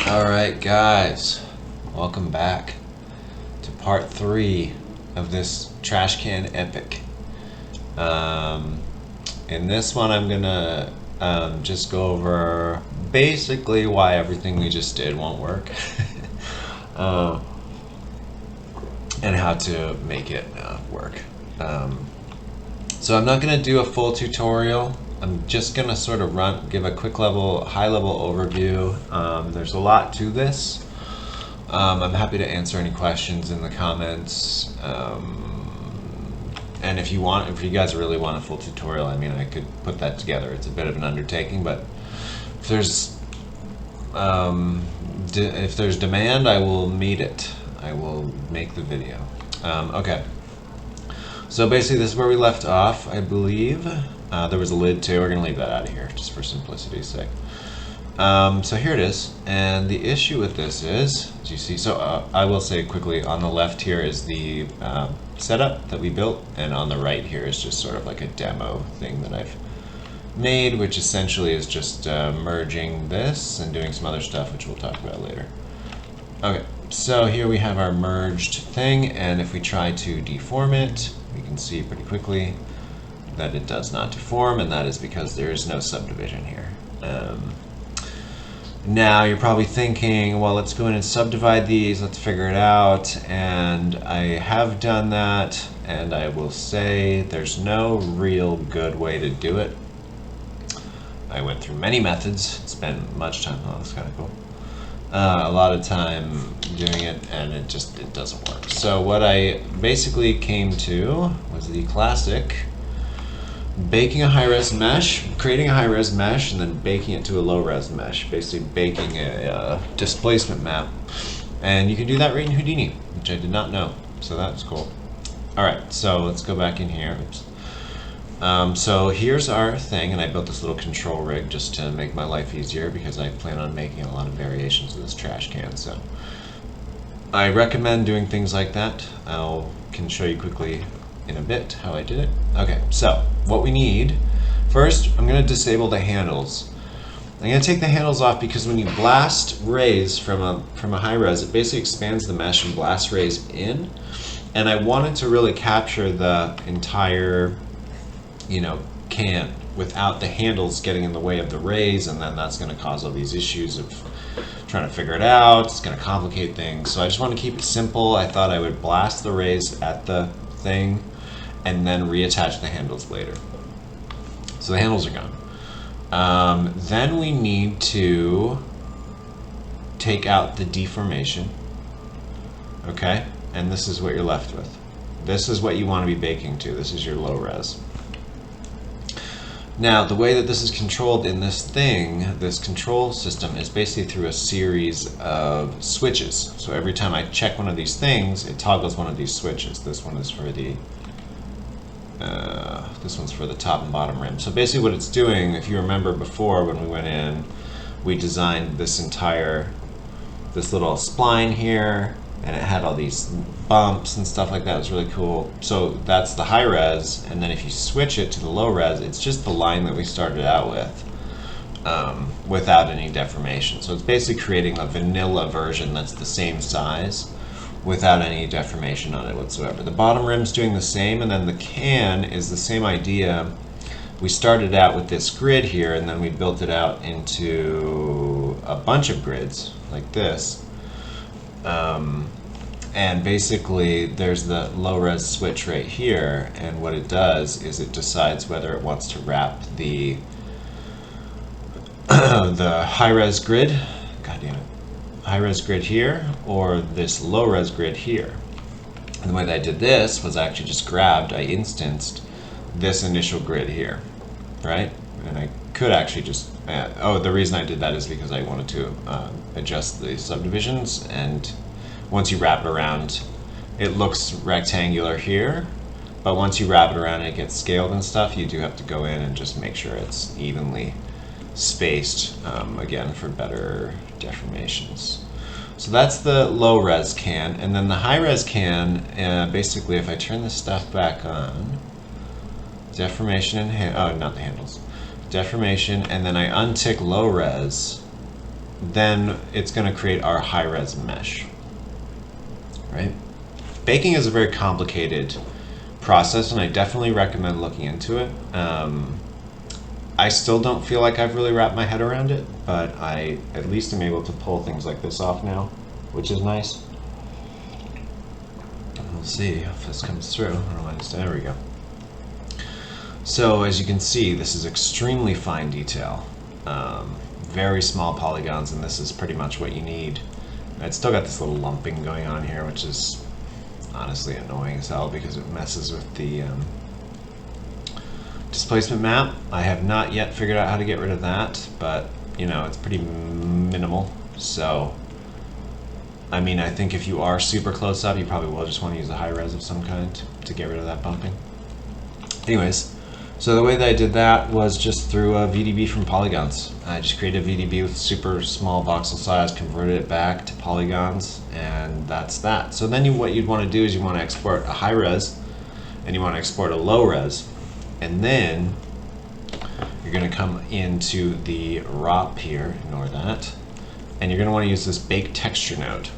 Alright guys, welcome back to part 3 of this Trashcan epic. In this one I'm gonna just go over basically why everything we just did won't work and how to make it work. So I'm not gonna do a full tutorial. I'm just gonna sort of give a quick high level overview. There's a lot to this. I'm happy to answer any questions in the comments. And if you guys really want a full tutorial, I mean, I could put that together. It's a bit of an undertaking, but if there's demand, I will meet it. I will make the video. Okay. So basically, this is where we left off, I believe. There was a lid too. We're going to leave that out of here just for simplicity's sake. So here it is. And the issue with this is, as you see, so I will say quickly, on the left here is the setup that we built, and on the right here is just sort of like a demo thing that I've made, which essentially is just merging this and doing some other stuff, which we'll talk about later. Okay, so here we have our merged thing, and if we try to deform it, we can see pretty quickly that it does not deform, and that is because there is no subdivision here. Now you're probably thinking, well, let's go in and subdivide these, let's figure it out, and I have done that, and I will say there's no real good way to do it. I went through many methods, spent much time, oh, that's kind of cool. A lot of time doing it, and it doesn't work. So what I basically came to was the classic baking a high-res mesh, creating a high-res mesh, and then baking it to a low-res mesh, basically baking a displacement map. And you can do that right in Houdini, which I did not know, so that's cool. Alright, so let's go back in here. Oops. So here's our thing, and I built this little control rig just to make my life easier because I plan on making a lot of variations of this trash can. So I recommend doing things like that. I can show you quickly in a bit how I did it. Okay, so what we need, first I'm going to disable the handles. I'm going to take the handles off because when you blast rays from a high res, it basically expands the mesh and blasts rays in, and I wanted to really capture the entire can without the handles getting in the way of the rays, and then that's going to cause all these issues of trying to figure it out. It's going to complicate things, so I just want to keep it simple. I thought I would blast the rays at the thing and then reattach the handles later. So the handles are gone. Then we need to take out the deformation. Okay, and this is what you're left with. This is what you want to be baking to. This is your low res. Now, the way that this is controlled in this thing, this control system, is basically through a series of switches. So every time I check one of these things, it toggles one of these switches. This one is for the this one's for the top and bottom rim. So basically what it's doing, if you remember before when we went in, we designed this little spline here, and it had all these bumps and stuff like that. It was really cool. So that's the high res, and then if you switch it to the low res, it's just the line that we started out with without any deformation. So it's basically creating a vanilla version that's the same size without any deformation on it whatsoever. The bottom rim's doing the same, and then the can is the same idea. We started out with this grid here, and then we built it out into a bunch of grids like this. And basically there's the low res switch right here, and what it does is it decides whether it wants to wrap the the high res grid, god damn it, high res grid here or this low res grid here. And the way that I did this was I actually just I instanced this initial grid here, right? And I could actually just the reason I did that is because I wanted to adjust the subdivisions, and once you wrap it around, it looks rectangular here, but once you wrap it around and it gets scaled and stuff, you do have to go in and just make sure it's evenly spaced, again, for better deformations. So that's the low res can, and then the high res can, basically if I turn this stuff back on, deformation and not the handles, deformation, and then I untick low res, then it's going to create our high-res mesh, right? Baking is a very complicated process, and I definitely recommend looking into it. I still don't feel like I've really wrapped my head around it, but I at least am able to pull things like this off now, which is nice. We'll see if this comes through. I don't know why this, there we go. So as you can see, this is extremely fine detail. Very small polygons, and this is pretty much what you need. It's still got this little lumping going on here, which is honestly annoying as hell because it messes with the displacement map. I have not yet figured out how to get rid of that, but you know, it's pretty minimal. So I mean, I think if you are super close up, you probably will just want to use a high res of some kind to get rid of that bumping. Anyways, so the way that I did that was just through a VDB from polygons. I just created a VDB with super small voxel size, converted it back to polygons, and that's that. So then what you'd want to do is you want to export a high res and you want to export a low res. And then you're going to come into the ROP here, ignore that, and you're going to want to use this bake texture node.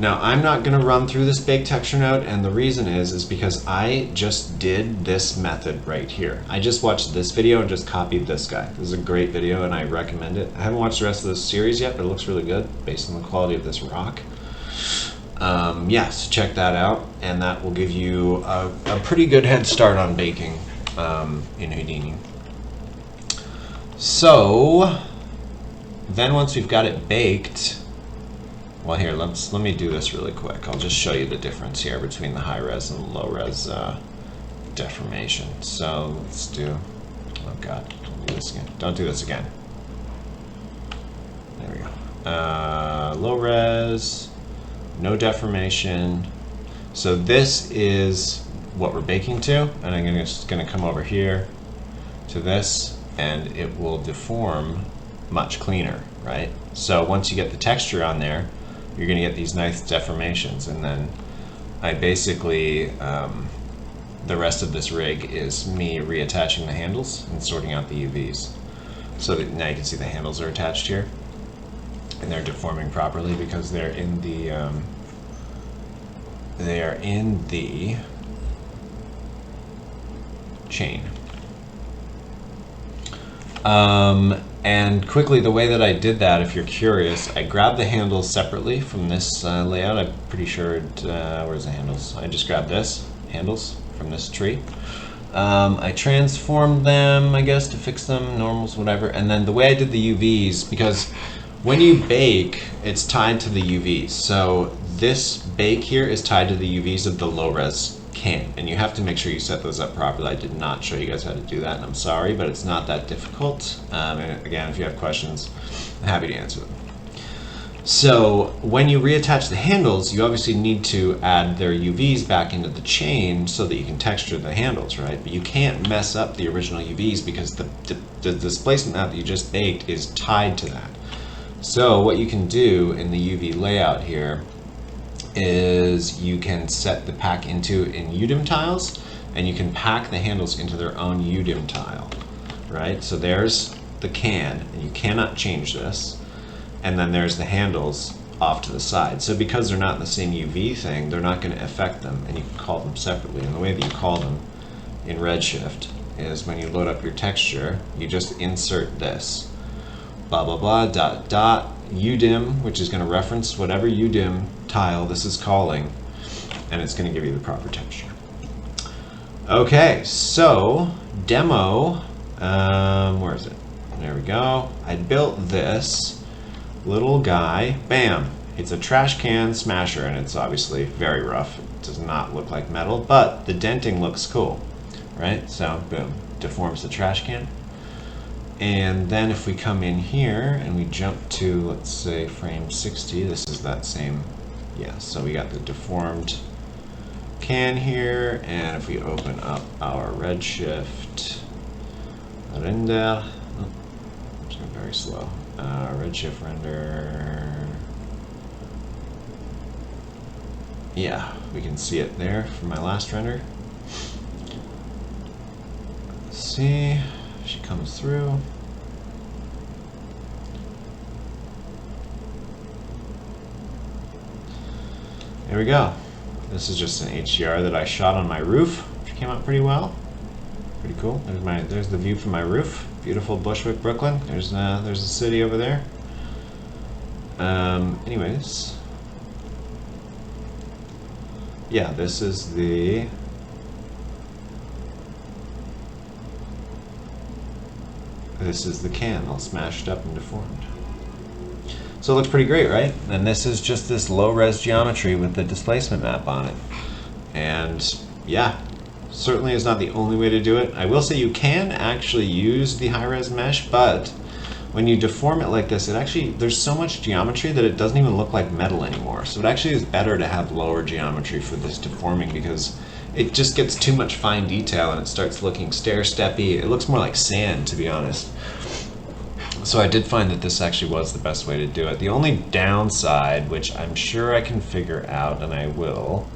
Now I'm not going to run through this bake texture node, and the reason is because I just did this method right here. I just watched this video and just copied this guy. This is a great video and I recommend it. I haven't watched the rest of this series yet, but it looks really good based on the quality of this rock. Yeah, so check that out, and that will give you a pretty good head start on baking in Houdini. So then once we've got it baked, well here, let me do this really quick. I'll just show you the difference here between the high res and low res deformation. So let's do, oh god, don't do this again. Don't do this again. There we go. Low res, no deformation. So this is what we're baking to, and I'm just going to come over here to this, and it will deform much cleaner, right? So once you get the texture on there, you're going to get these nice deformations, and then I basically, the rest of this rig is me reattaching the handles and sorting out the UVs. So that now you can see the handles are attached here, and they're deforming properly because they're in the chain. And quickly, the way that I did that, if you're curious, I grabbed the handles separately from this layout. I'm pretty sure, where's the handles? I just grabbed this, handles from this tree. I transformed them, I guess, to fix them, normals, whatever. And then the way I did the UVs, because when you bake, it's tied to the UVs. So this bake here is tied to the UVs of the low res can, and you have to make sure you set those up properly. I did not show you guys how to do that, and I'm sorry, but it's not that difficult. And again, if you have questions, I'm happy to answer them. So when you reattach the handles, you obviously need to add their UVs back into the chain so that you can texture the handles, right? But you can't mess up the original UVs because the displacement map that you just baked is tied to that. So what you can do in the UV layout here is you can set the pack into in UDIM tiles, and you can pack the handles into their own UDIM tile, right? So there's the can, and you cannot change this, and then there's the handles off to the side. So because they're not in the same UV thing, they're not going to affect them, and you can call them separately. And the way that you call them in Redshift is when you load up your texture, you just insert this, blah blah blah dot dot UDIM, which is going to reference whatever UDIM tile this is calling, and it's going to give you the proper texture. Okay, so demo, where is it? There we go. I built this little guy. Bam! It's a trash can smasher, and it's obviously very rough. It does not look like metal, but the denting looks cool, right? So boom, deforms the trash can. And then if we come in here and we jump to, let's say, frame 60, this is that same, yeah, so we got the deformed can here, and if we open up our Redshift render, oh, it's going very slow, Redshift render, yeah, we can see it there from my last render. Let's see. She comes through. There we go. This is just an HDR that I shot on my roof, which came out pretty well. Pretty cool. There's the view from my roof. Beautiful Bushwick, Brooklyn. There's the city over there. Anyways, yeah, this is the can all smashed up and deformed. So it looks pretty great, right? And this is just this low-res geometry with the displacement map on it. And yeah, certainly is not the only way to do it. I will say you can actually use the high-res mesh, but when you deform it like this, there's so much geometry that it doesn't even look like metal anymore. So it actually is better to have lower geometry for this deforming because it just gets too much fine detail and it starts looking stair-steppy. It looks more like sand, to be honest. So I did find that this actually was the best way to do it. The only downside, which I'm sure I can figure out, and I will,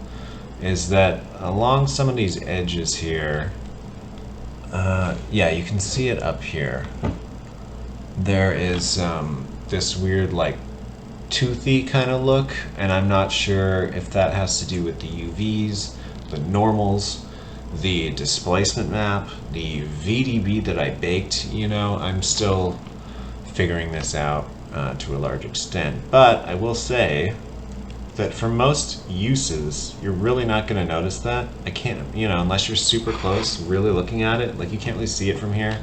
is that along some of these edges here, yeah, you can see it up here. There is this weird, like, toothy kind of look, and I'm not sure if that has to do with the UVs, the normals, the displacement map, the VDB that I baked. You know, I'm still figuring this out to a large extent, but I will say that for most uses, you're really not going to notice that. I can't, you know, unless you're super close, really looking at it, like you can't really see it from here.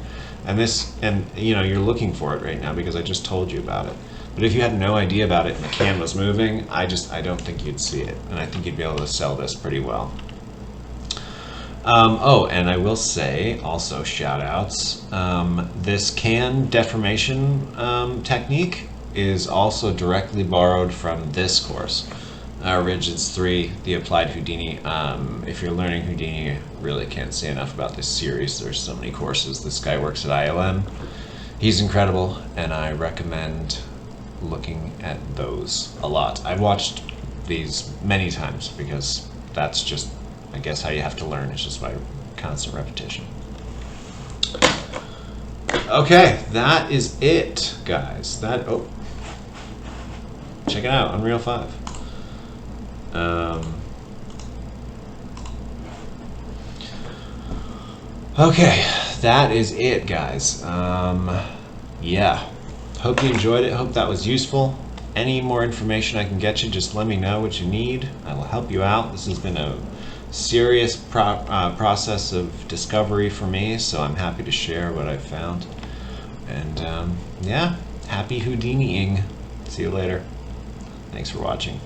And you know, you're looking for it right now because I just told you about it. But if you had no idea about it and the can was moving, I don't think you'd see it, and I think you'd be able to sell this pretty well. Oh, and I will say, also shout-outs, this can deformation technique is also directly borrowed from this course, Rigids 3, the Applied Houdini. If you're learning Houdini, I really can't say enough about this series. There's so many courses. This guy works at ILM. He's incredible, and I recommend looking at those a lot. I've watched these many times because that's just, I guess, how you have to learn. It's just by constant repetition. Okay, that is it, guys. Oh, check it out, Unreal 5. Okay, that is it, guys. Yeah, hope you enjoyed it. Hope that was useful. Any more information I can get you, just let me know what you need. I will help you out. This has been a serious process of discovery for me, so I'm happy to share what I've found. And yeah, happy Houdiniing. See you later. Thanks for watching.